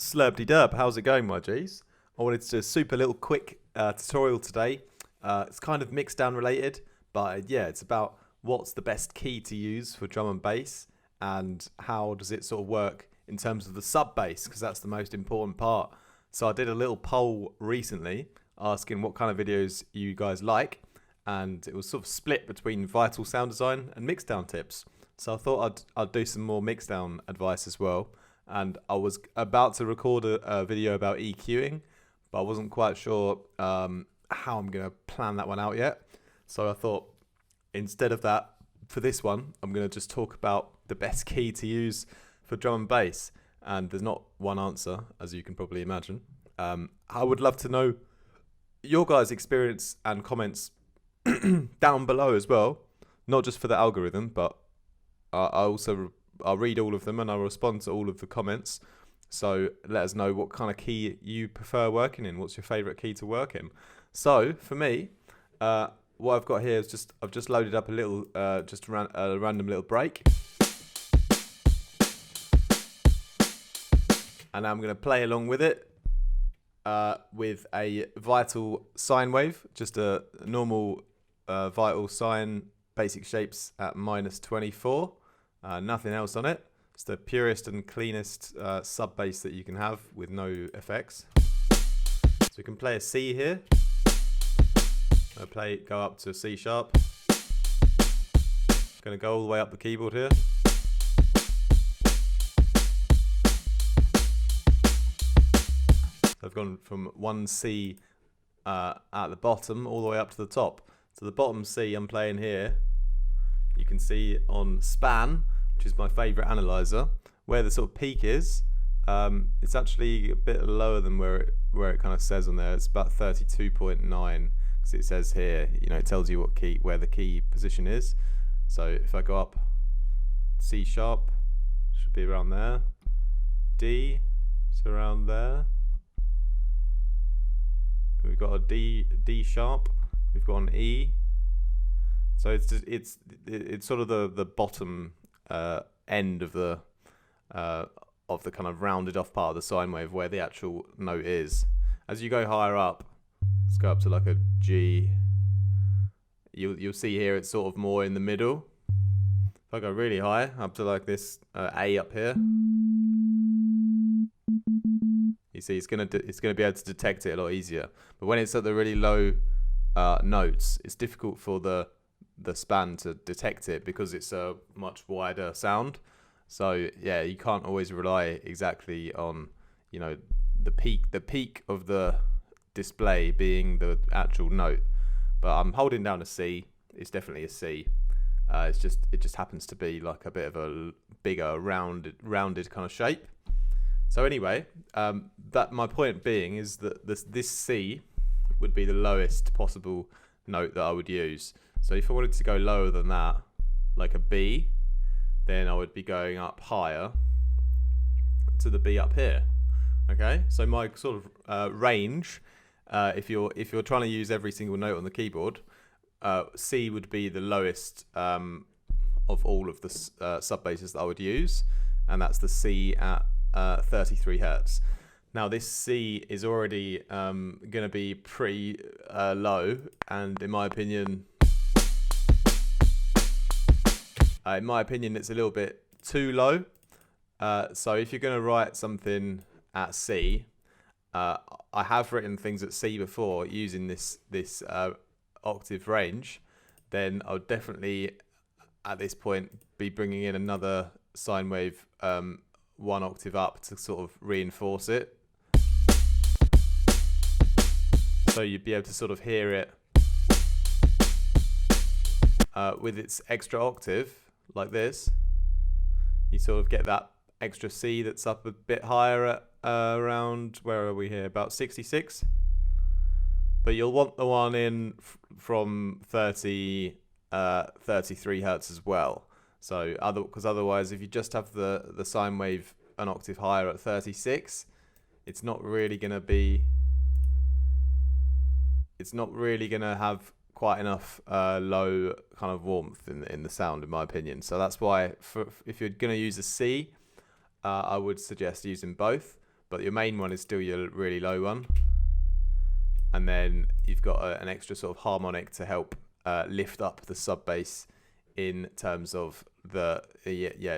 Slurpdy-derp, how's it going, my G's? I wanted to do a super little quick tutorial today. It's kind of mixed down related, but yeah, it's about what's the best key to use for drum and bass and how does it sort of work in terms of the sub bass, because that's the most important part. So I did a little poll recently asking what kind of videos you guys like, and it was sort of split between vital sound design and mixdown tips. So I thought I'd do some more mixdown advice as well. And I was about to record a video about EQing, but I wasn't quite sure how I'm going to plan that one out yet. So I thought instead of that, for this one, I'm going to just talk about the best key to use for drum and bass. And there's not one answer, as you can probably imagine. I would love to know your guys' experience and comments down below as well, not just for the algorithm, but I'll read all of them and I'll respond to all of the comments. So let us know what kind of key you prefer working in. What's your favourite key to work in? So for me, what I've got here is I've just loaded up a little, a random little break. And I'm going to play along with it with a vital sine wave, just a normal vital sine, basic shapes at -24. Nothing else on it. It's the purest and cleanest sub bass that you can have with no effects. So we can play a C here. Go up to a C sharp. Going to go all the way up the keyboard here. So I've gone from one C at the bottom all the way up to the top. So the bottom C I'm playing here, you can see on span, which is my favourite analyzer, where the sort of peak is. It's actually a bit lower than where it kind of says on there. It's about 32.9, because it says here, it tells you where the key position is. So if I go up, C sharp should be around there. D, it's around there. We've got a D sharp. We've got an E. So it's sort of the bottom end of the kind of rounded off part of the sine wave where the actual note is. As you go higher up, let's go up to like a G. You'll see here it's sort of more in the middle. If I go really high, up to like this A up here, you see it's gonna be able to detect it a lot easier. But when it's at the really low notes, it's difficult for the span to detect it because it's a much wider sound. So yeah, you can't always rely exactly on the peak of the display being the actual note. But I'm holding down a C. It's definitely a C. It just happens to be like a bit of a bigger rounded kind of shape. So anyway, that my point being is that this C would be the lowest possible note that I would use. So if I wanted to go lower than that, like a B, then I would be going up higher to the B up here. Okay, so my sort of range, if you're trying to use every single note on the keyboard, C would be the lowest of all of the sub basses that I would use, and that's the C at 33 hertz. Now this C is already going to be pretty low, and in my opinion, it's a little bit too low. So if you're going to write something at C, I have written things at C before using this octave range, then I would definitely at this point be bringing in another sine wave one octave up to sort of reinforce it. So you'd be able to sort of hear it with its extra octave, like this. You sort of get that extra C that's up a bit higher at around, where are we here, about 66. But you'll want the one in from 33 hertz as well. So because otherwise, if you just have the sine wave an octave higher at 36, it's not really going to have quite enough low kind of warmth in the sound, in my opinion. So that's why if you're going to use a C, I would suggest using both. but your main one is still your really low one. And then you've got an extra sort of harmonic to help lift up the sub bass in terms of the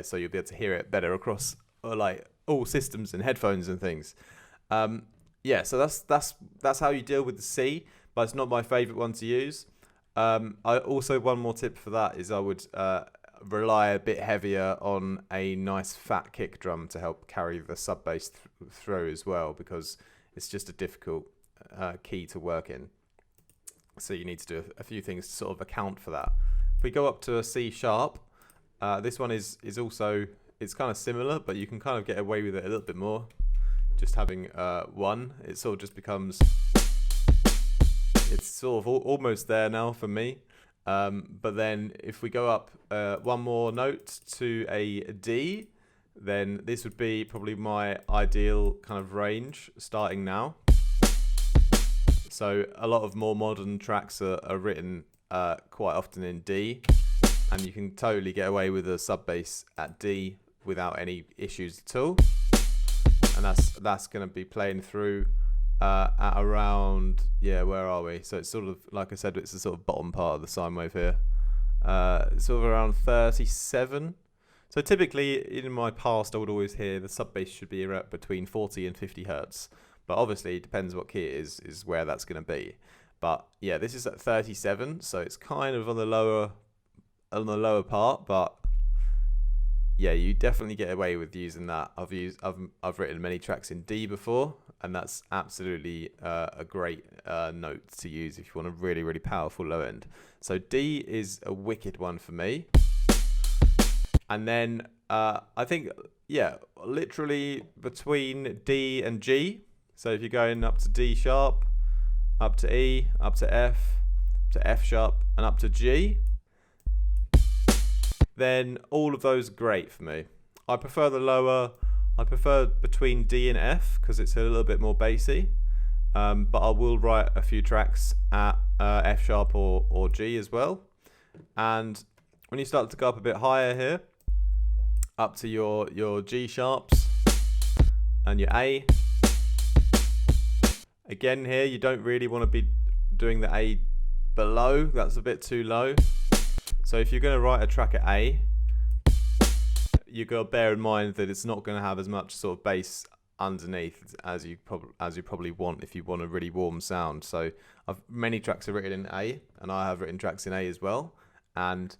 so you'll be able to hear it better across like all systems and headphones and things. So that's how you deal with the C, but it's not my favorite one to use. I also, one more tip for that is I would rely a bit heavier on a nice fat kick drum to help carry the sub bass through as well, because it's just a difficult key to work in. So you need to do a few things to sort of account for that. If we go up to a C sharp, this one is also, it's kind of similar, but you can kind of get away with it a little bit more. Just having one, it sort of just becomes, it's sort of almost there now for me. But then if we go up one more note to a D, then this would be probably my ideal kind of range starting now. So a lot of more modern tracks are written quite often in D, and you can totally get away with a sub bass at D without any issues at all. And that's going to be playing through at around, where are we? So it's sort of, like I said, it's the sort of bottom part of the sine wave here. It's sort of around 37. So typically in my past, I would always hear the sub bass should be around between 40 and 50 hertz. But obviously it depends what key it is where that's going to be. But yeah, this is at 37, so it's kind of on the lower part, but yeah, you definitely get away with using that. I've written many tracks in D before, and that's absolutely a great note to use if you want a really, really powerful low end. So D is a wicked one for me. And then I think, literally between D and G. So if you're going up to D sharp, up to E, up to F sharp, and up to G, then all of those are great for me. I prefer the lower, I prefer between D and F because it's a little bit more bassy. But I will write a few tracks at F sharp or G as well. And when you start to go up a bit higher here, up to your G sharps and your A, again here you don't really want to be doing the A below, that's a bit too low. So if you're going to write a track at A, you've got to bear in mind that it's not going to have as much sort of bass underneath as you probably want if you want a really warm sound. So many tracks are written in A, and I have written tracks in A as well, and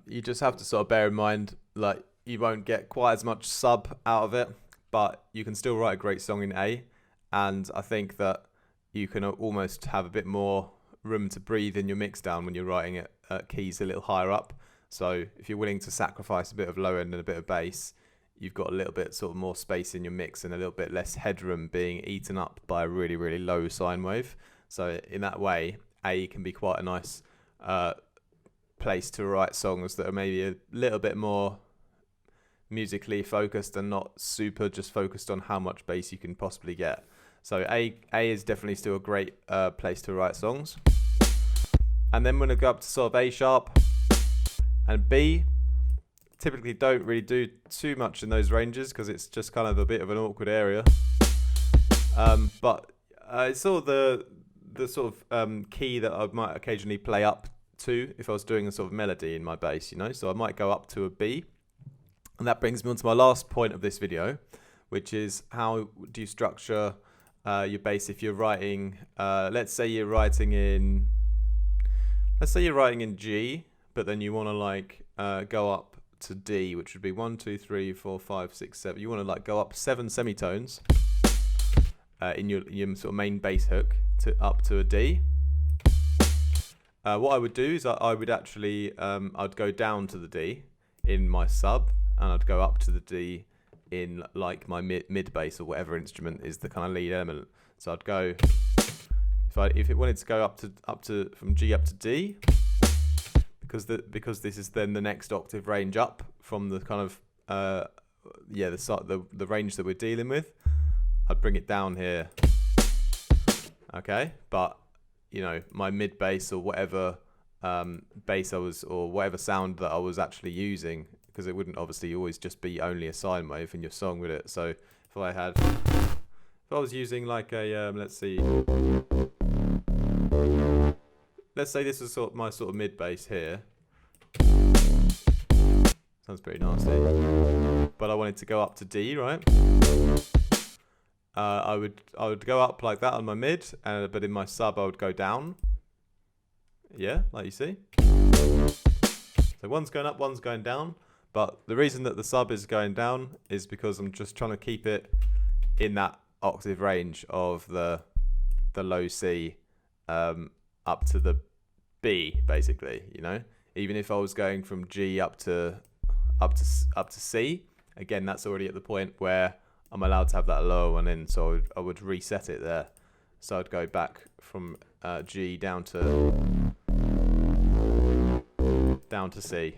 you just have to sort of bear in mind, like, you won't get quite as much sub out of it, but you can still write a great song in A. And I think that you can almost have a bit more room to breathe in your mix down when you're writing it at keys a little higher up. So if you're willing to sacrifice a bit of low end and a bit of bass, you've got a little bit sort of more space in your mix and a little bit less headroom being eaten up by a really, really low sine wave. So in that way, A can be quite a nice place to write songs that are maybe a little bit more musically focused and not super just focused on how much bass you can possibly get. So A is definitely still a great place to write songs. And then when I go up to sort of A sharp and B, typically don't really do too much in those ranges because it's just kind of a bit of an awkward area. But it's sort of the sort of key that I might occasionally play up to if I was doing a sort of melody in my bass, you know. So I might go up to a B. And that brings me on to my last point of this video, which is how do you structure your bass if you're writing, let's say you're writing in G, but then you want to like go up to D, which would be 1, 2, 3, 4, 5, 6, 7. You want to like go up 7 semitones in your sort of main bass hook up to a D. What I would do is I would actually I'd go down to the D in my sub, and I'd go up to the D in like my mid bass or whatever instrument is the kind of lead element. So I'd go, if it wanted to go up to from G up to D, because this is then the next octave range up from the kind of the range that we're dealing with, I'd bring it down here. Okay, but you know, my mid bass or whatever bass or whatever sound that I was actually using because it wouldn't obviously always just be only a sine wave in your song, would it? So if I was using like a let's say this is my sort of mid bass here. Sounds pretty nasty. But I wanted to go up to D, right? I would go up like that on my mid, but in my sub I would go down. Yeah, like you see. So one's going up, one's going down. But the reason that the sub is going down is because I'm just trying to keep it in that octave range of the low C up to the B, basically. You know, even if I was going from G up to C, again, that's already at the point where I'm allowed to have that lower one in. So I would reset it there. So I'd go back from G down to C.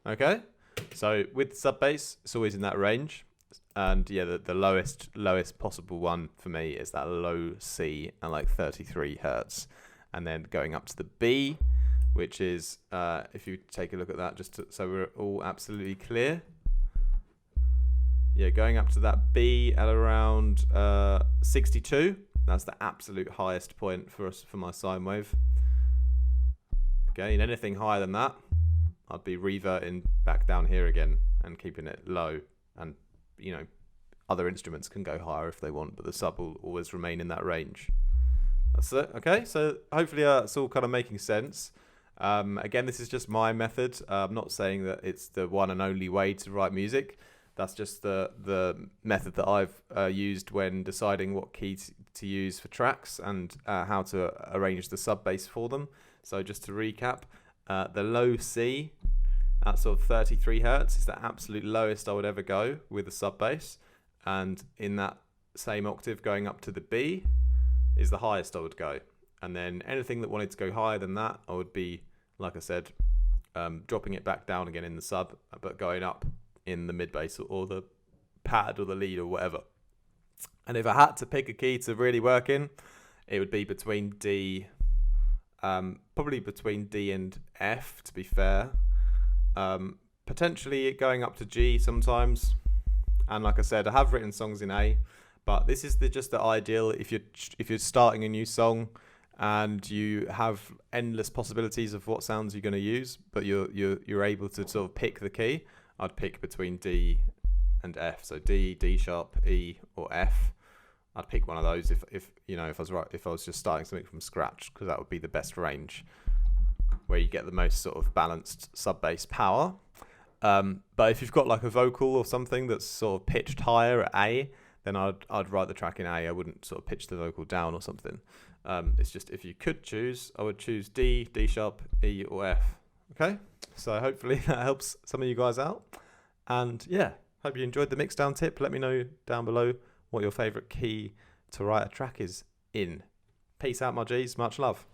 Okay, so with sub bass, it's always in that range, and yeah, the lowest possible one for me is that low C and like 33 hertz, and then going up to the B, which is if you take a look at that, so we're all absolutely clear. Yeah, going up to that B at around 62. That's the absolute highest point for my sine wave. Okay, and anything higher than that, I'd be reverting back down here again and keeping it low. And, you know, other instruments can go higher if they want, but the sub will always remain in that range. That's it. Okay, so hopefully it's all kind of making sense. Again, this is just my method. I'm not saying that it's the one and only way to write music. That's just the method that I've used when deciding what key to use for tracks and how to arrange the sub bass for them. So just to recap, the low C at sort of 33 hertz is the absolute lowest I would ever go with the sub bass, and in that same octave going up to the B is the highest I would go. And then anything that wanted to go higher than that, I would be, like I said, dropping it back down again in the sub, but going up in the mid bass or the pad or the lead or whatever. And if I had to pick a key to really work in, it would be between D, probably between D and F, to be fair. Potentially going up to G sometimes. And like I said, I have written songs in A, but this is just the ideal if you're starting a new song and you have endless possibilities of what sounds you're going to use, but you're able to sort of pick the key. I'd pick between D and F. So D, D sharp, E, or F. I'd pick one of those if I was just starting something from scratch, because that would be the best range where you get the most sort of balanced sub bass power. But if you've got like a vocal or something that's sort of pitched higher at A, then I'd write the track in A. I wouldn't sort of pitch the vocal down or something. It's just if you could choose, I would choose D, D sharp, E, or F. Okay, so hopefully that helps some of you guys out. And yeah, hope you enjoyed the mixdown tip. Let me know down below what your favourite key to write a track is in. Peace out, my G's. Much love.